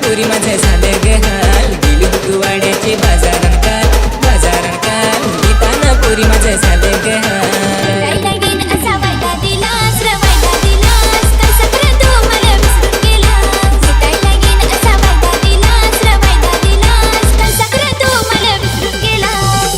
पोरी माझे झाले गे हाल गेली बुधवाड्याचे बाजारात काल येताना पोरी माझे झाले गे हाल लगीन असा वायदा दिलास रे वायदा दिलास कसा कर तू मला विसरून गेलास लगीन असा वायदा दिलास रे वायदा दिलास कसा कर तू मला विसरून गेलास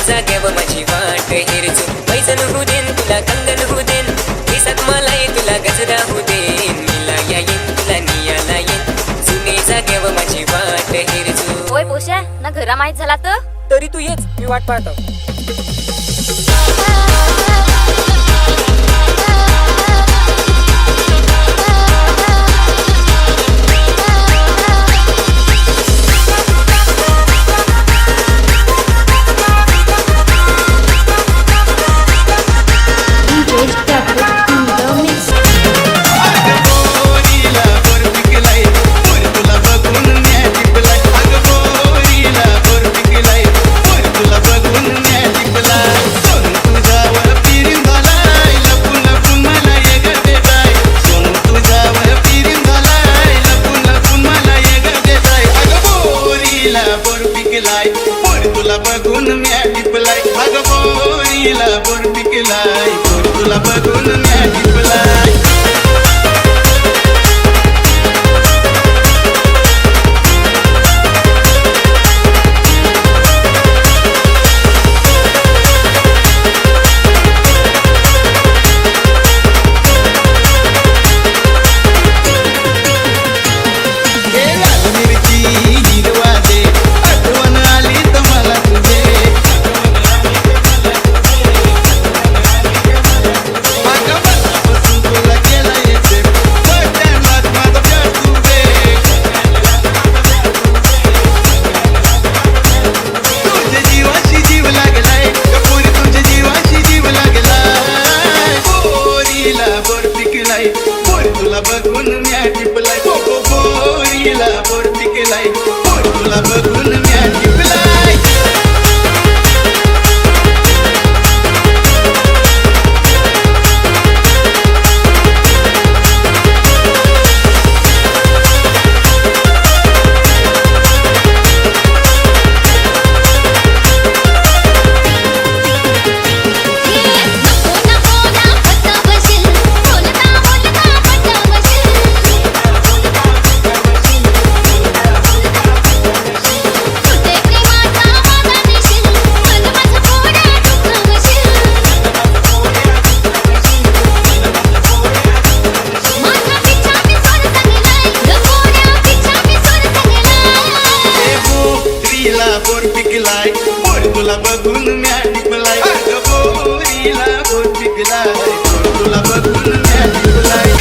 जागेव माझी वाट हिरजू पैजन होऊ देन तुला कंगन होऊ देन केसात मला तुला गजरा होऊ देन मिला येईन तुला नियाला येईन जुने जागेव माझी वाट हिरजू ओय पोशा ना घरा माहित झाला तर तरी तू येच मी वाट पाहतो तुला बघून म्या टिपलाय अगं पोरीला बोर पिकलाय तुला बघून म्या टिपलाय तुला बघून म्या टिपलाय पोरीला बोर पिकलाय तुला बघून म्या टिपलाय तुला बघून म्या टिपलाय पोरीला बोर पिकलाय तुला बघून म्या टिपलाय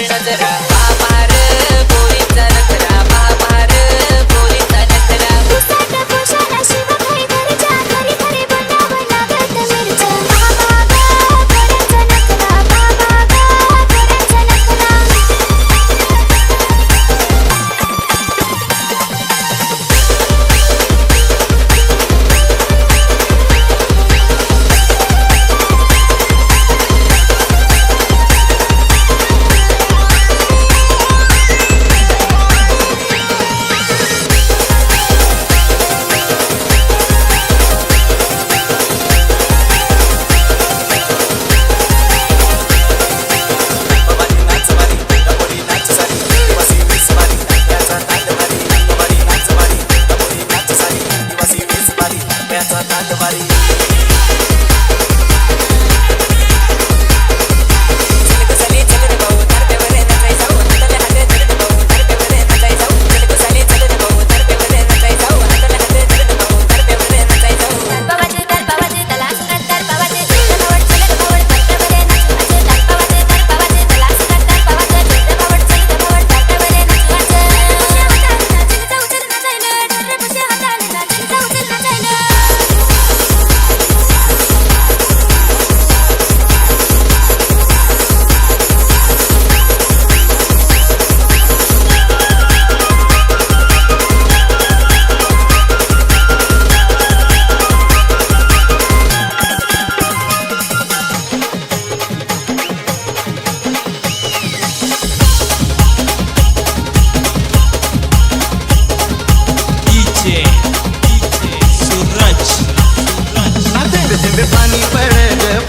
तुझ्यावर नजरा महार पोरीचा नखरा महार पोरीचा नखरा उसाट पोशाला शिव काही घरच्या घरी घरी बनावं लागत मिरच्या बाबा करायचा नखरा बाबा करायचा नखरा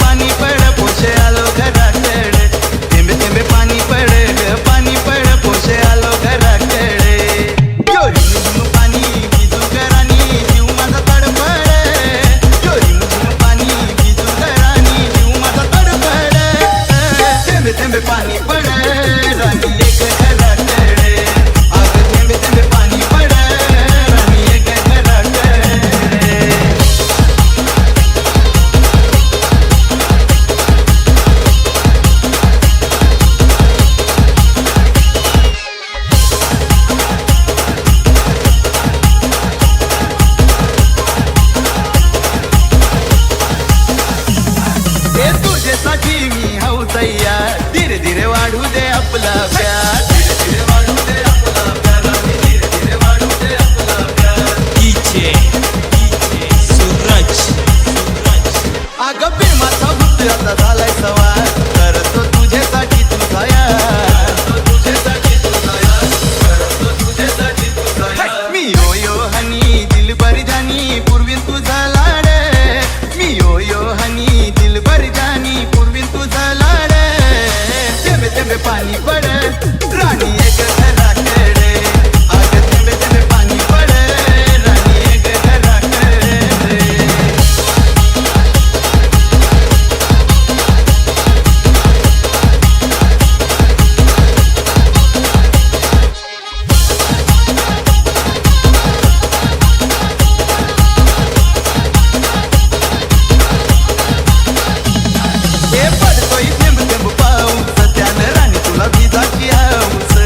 पाणी पड पोचे आलो घराकडे थेंबे थेंबे पाणी पड पोचे आलो घराकडे चोरी मुझून पाणी भिजू घरानी जीव माझा तडफड चोरी मुझून पाणी भिजू घरानी जीव माझा तडफड थेंबे थेंबे पाणी पड राणी एक घराकडे अग थेंबे थेंबे पाणी पड राणी एक घराकडे तुझ्यासाठी मी हौसय्या धीरे धीरे वाढू दे आपला प्यार धीरे धीरे वाढू दे आपला प्यार धीरे धीरे वाढू दे आपला प्यार सूरज अगं प्रेमाचा भूत आता झालाय सवार करतो तुझ्यासाठी तुझा यार तुझ्यासाठी तुझा यार करतो तुझ्यासाठी तुझा यार मी यो यो हनी दिल भर जानी पूर्वी तुझा लाड मी यो यो हनी दिल भर जानी पूर्वी तुझा लाड थेंबे थेंबे पाणी पड राणी एक घराकडे अग थेंबे थेंबे पाणी पड राणी एक घराकडे हे पडतोय थेंब थेंब पाऊस त्यानं राणी तुला भिजाची हौस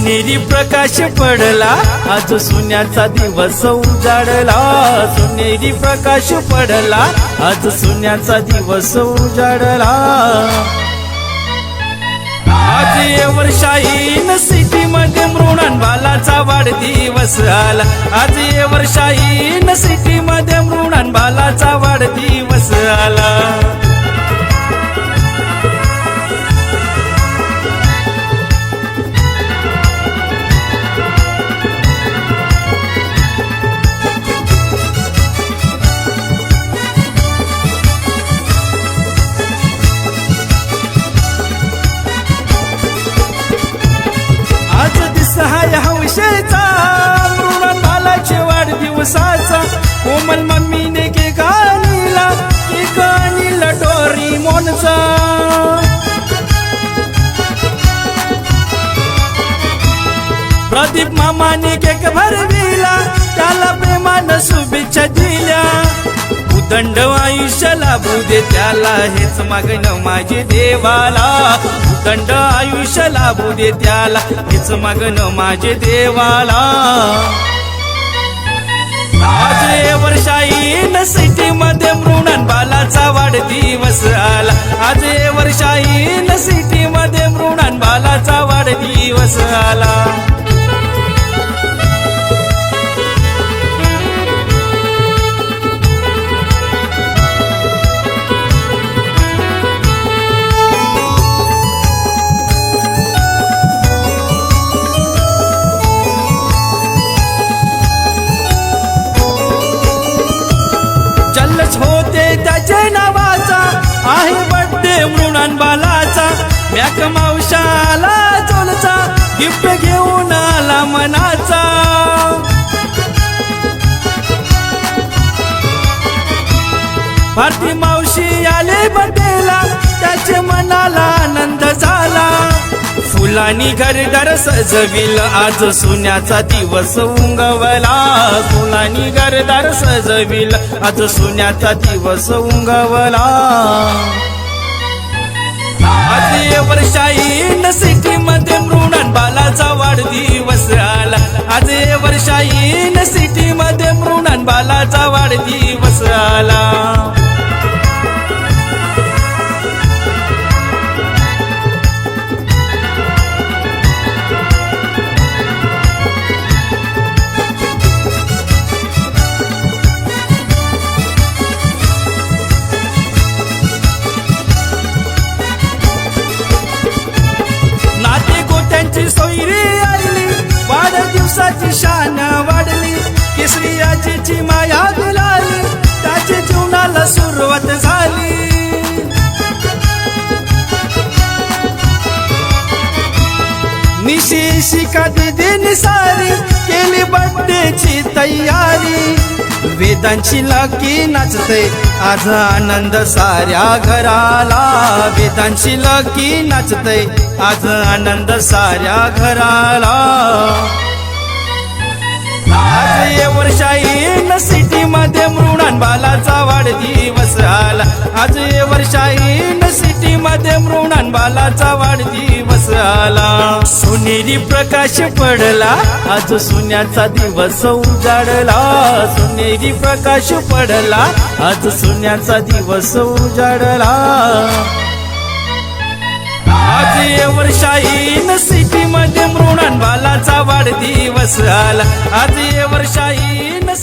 सोनेरी प्रकाश पडला आज सोन्याचा दिवस उजाडला सोनेरी प्रकाश पडला आज सोन्याचा दिवस उजाडला आज येवर शाहीन सिटी मध्ये मृणाल बालाचा वाढदिवस आला आज येवर शाहीन सिटी मध्ये मृणाल बालाचा वाढदिवस आला आज दिसहाय हौशेचा मृणाल बालाचे वाढदिवसाचा कोमल मम्मीने केक आणला डोरीमोनचा प्रदीप मामाने केक भरविला त्याला प्रेमानं शुभेच्छा दिल्या उदंड आयुष्य लाभू दे त्याला हेच मागणं माझे देवाला उदंड आयुष्य लाभू दे त्याला हेच मागणं माझे देवाला आज येवर शाहीन सिटी मध्ये मृणाल बालाचा वाढदिवस आला आज येवर शाहीन सिटी मध्ये मृणाल बालाचा वाढदिवस आला होते त्याच्या नावाचा आहे बर्थडे मृणाल बालाचा म्याक मावशाला चोलचा गिफ्ट घेऊन आला मनाचा भारती मावशी आले बर्थडेला त्याच्या मनाला आनंद झाला फुलांनी घरदार सजविल आज सोन्याचा दिवस उंगवला फुलांनी घरदार सजविल आज सोन्याचा दिवस उंगवला आज येवर शाहीन सिटी मध्ये मृणाल बालाचा वाढदिवस आला आज येवर शाहीन सिटी मध्ये मृणाल बालाचा वाढदिवस आला सोयरी आली वाढदिवसाची शान वाढली केसरी आजीची माया दिलाली त्याच्या जीवनाला सुरुवात झाली निशी शिका दिदीने सारी केली बर्थडेची तयारी वेदांची लकी नाचते आज आनंद साऱ्या घराला वेदांची लकी नाचते आज आनंद साऱ्या घराला आज येवर शाहीन सिटी मध्ये मृणाल बालाचा वाढदिवस आला आज येवर शाहीन सिटी मध्ये मृणाल बालाचा वाढदिवस आला सोनेरी प्रकाश पडला आज सोन्याचा दिवस उजाडला सोनेरी प्रकाश पडला आज सोन्याचा दिवस उजाडला आज येवर शाहीन सिटी मध्ये मृणाल बालाचा वाढदिवस आला आज येवर शाहीन